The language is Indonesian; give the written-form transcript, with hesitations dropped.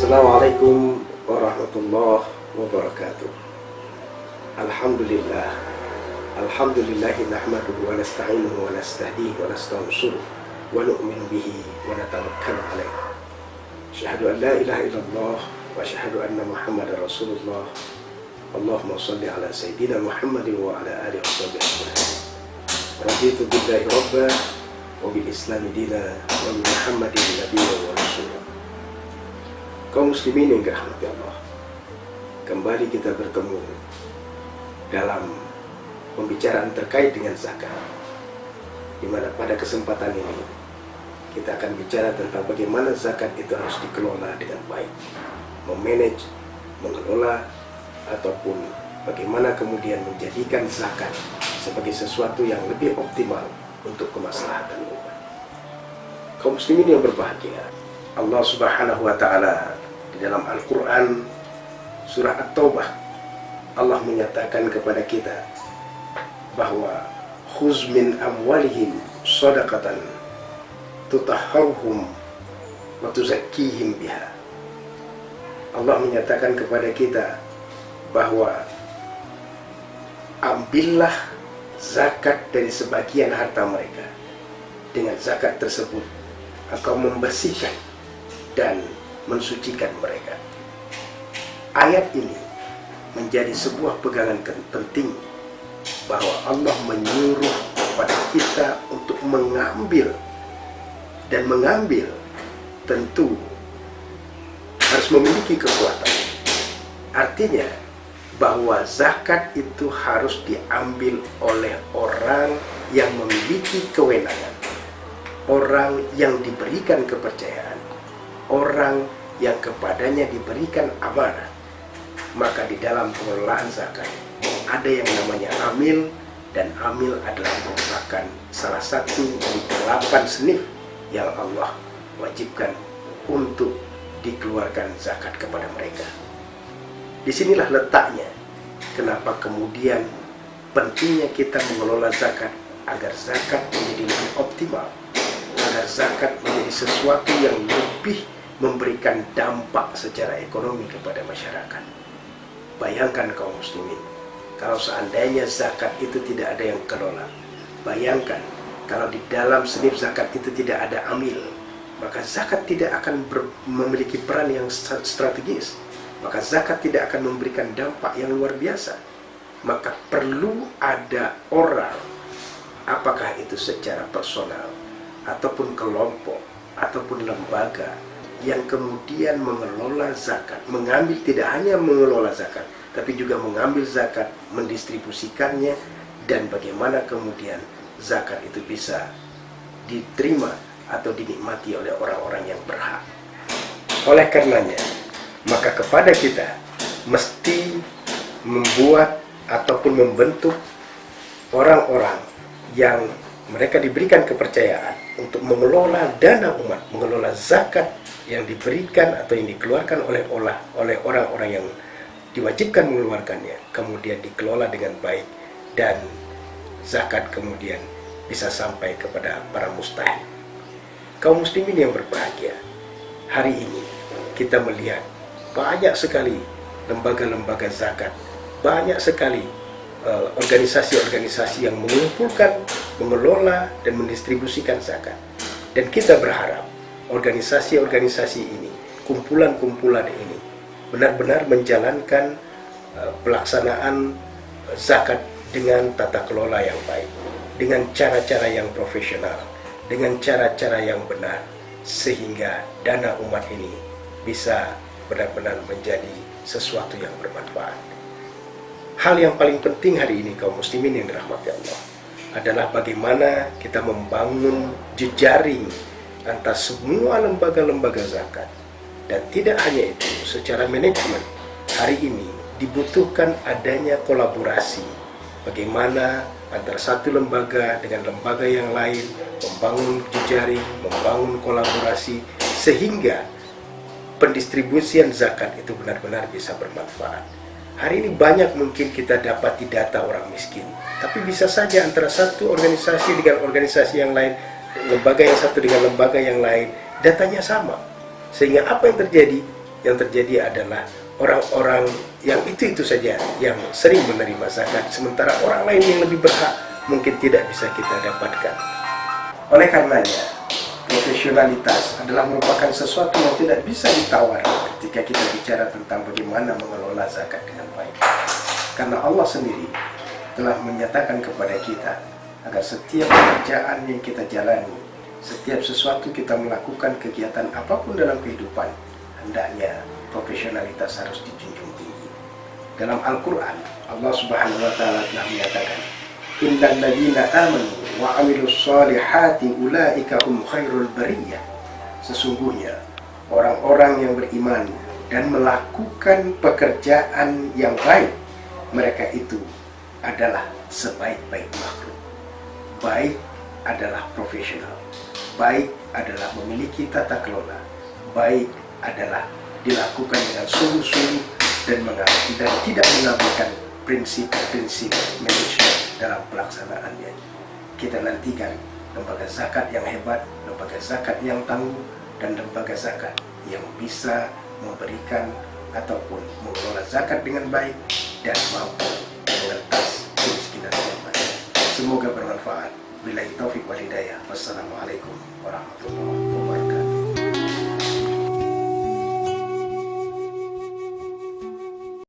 Assalamualaikum warahmatullahi wabarakatuh. Alhamdulillah. Alhamdulillahi nahmaduhu wa nasta'inuhu wa nastahdihi wa nastansuruh wa nu'minu bihi wa natawakkalu alaih. Asyhadu an la ilaha illallah wa asyhadu anna Muhammadar Rasulullah. Allahumma shalli ala sayyidina Muhammadin wa ala alihi wa sahbihi ajma'in. Raditu billahi rabba wa bil islami dina wa bi Muhammadin nabiyya wa rasulullah. Kaum muslimin yang dirahmati Allah, kembali kita bertemu dalam pembicaraan terkait dengan zakat, di mana pada kesempatan ini kita akan bicara tentang bagaimana zakat itu harus dikelola dengan baik, memanage, mengelola, ataupun bagaimana kemudian menjadikan zakat sebagai sesuatu yang lebih optimal untuk kemaslahatan umat. Kaum muslimin yang berbahagia, Allah Subhanahu wa Ta'ala di dalam Al-Quran surah At-Taubah, Allah menyatakan kepada kita bahwa khuz min amwalihim shadaqatan tutahharuhum wa tuzakkihim biha. Allah menyatakan kepada kita bahwa ambillah zakat dari sebagian harta mereka. Dengan zakat tersebut engkau membersihkan dan mensucikan mereka. Ayat ini menjadi sebuah pegangan penting bahwa Allah menyuruh kepada kita untuk mengambil, dan mengambil tentu harus memiliki kekuatan. Artinya bahwa zakat itu harus diambil oleh orang yang memiliki kewenangan, orang yang diberikan kepercayaan, orang yang kepadanya diberikan amanah. Maka di dalam pengelolaan zakat ada yang namanya amil, dan amil adalah merupakan salah satu dari 8 senif yang Allah wajibkan untuk dikeluarkan zakat kepada mereka. Disinilah letaknya kenapa kemudian pentingnya kita mengelola zakat, agar zakat menjadi lebih optimal, agar zakat menjadi sesuatu yang lebih memberikan dampak secara ekonomi kepada masyarakat. Bayangkan kaum muslimin, kalau seandainya zakat itu tidak ada yang kelola. Bayangkan kalau di dalam senif zakat itu tidak ada amil, maka zakat tidak akan memiliki peran yang strategis. Maka zakat tidak akan memberikan dampak yang luar biasa. Maka perlu ada orang, apakah itu secara personal ataupun kelompok ataupun lembaga, yang kemudian mengelola zakat, mengambil, tidak hanya mengelola zakat, tapi juga mengambil zakat, mendistribusikannya, dan bagaimana kemudian zakat itu bisa diterima atau dinikmati oleh orang-orang yang berhak. Oleh karenanya, maka kepada kita mesti membuat ataupun membentuk orang-orang yang mereka diberikan kepercayaan untuk mengelola dana umat, mengelola zakat yang diberikan atau yang dikeluarkan oleh orang-orang yang diwajibkan mengeluarkannya, kemudian dikelola dengan baik, dan zakat kemudian bisa sampai kepada para mustahik. Kaum muslimin yang berbahagia, hari ini kita melihat banyak sekali lembaga-lembaga zakat, banyak sekali organisasi-organisasi yang mengumpulkan, mengelola, dan mendistribusikan zakat. Dan kita berharap organisasi-organisasi ini, kumpulan-kumpulan ini benar-benar menjalankan pelaksanaan zakat dengan tata kelola yang baik, dengan cara-cara yang profesional, dengan cara-cara yang benar, sehingga dana umat ini bisa benar-benar menjadi sesuatu yang bermanfaat. Hal yang paling penting hari ini kaum muslimin yang dirahmati Allah adalah bagaimana kita membangun jejaring antara semua lembaga-lembaga zakat. Dan tidak hanya itu, secara manajemen hari ini dibutuhkan adanya kolaborasi, bagaimana antara satu lembaga dengan lembaga yang lain membangun jejaring, membangun kolaborasi, sehingga pendistribusian zakat itu benar-benar bisa bermanfaat. Hari ini banyak mungkin kita dapati data orang miskin, tapi bisa saja antara satu organisasi dengan organisasi yang lain, lembaga yang satu dengan lembaga yang lain, datanya sama. Sehingga apa yang terjadi? yang terjadi adalah orang-orang yang itu saja yang sering menerima zakat, sementara orang lain yang lebih berhak mungkin tidak bisa kita dapatkan. Oleh karenanya, profesionalitas adalah merupakan sesuatu yang tidak bisa ditawar ketika kita bicara tentang bagaimana mengelola zakat dengan baik. Karena Allah sendiri telah menyatakan kepada kita agar setiap pekerjaan yang kita jalani, setiap sesuatu kita melakukan kegiatan apapun dalam kehidupan, hendaknya profesionalitas harus dijunjung tinggi. Dalam Al-Quran, Allah Subhanahu wa Ta'ala telah menyatakan, Innal ladzina amanu wa 'amilus shalihati ulaika hum khairul bariyah. Sesungguhnya orang-orang yang beriman dan melakukan pekerjaan yang baik, mereka itu adalah sebaik-baik makhluk. Baik adalah profesional, baik adalah memiliki tata kelola, baik adalah dilakukan dengan sungguh-sungguh dan tidak mengabaikan prinsip-prinsip manajemen dalam pelaksanaannya. Kita nantikan lembaga zakat yang hebat, lembaga zakat yang tangguh, dan lembaga zakat yang bisa memberikan ataupun mengelola zakat dengan baik dan mampu mengentas kemiskinan umat. Semoga bermanfaat. Billahi taufiq wal hidayah. Wassalamualaikum warahmatullahi wabarakatuh.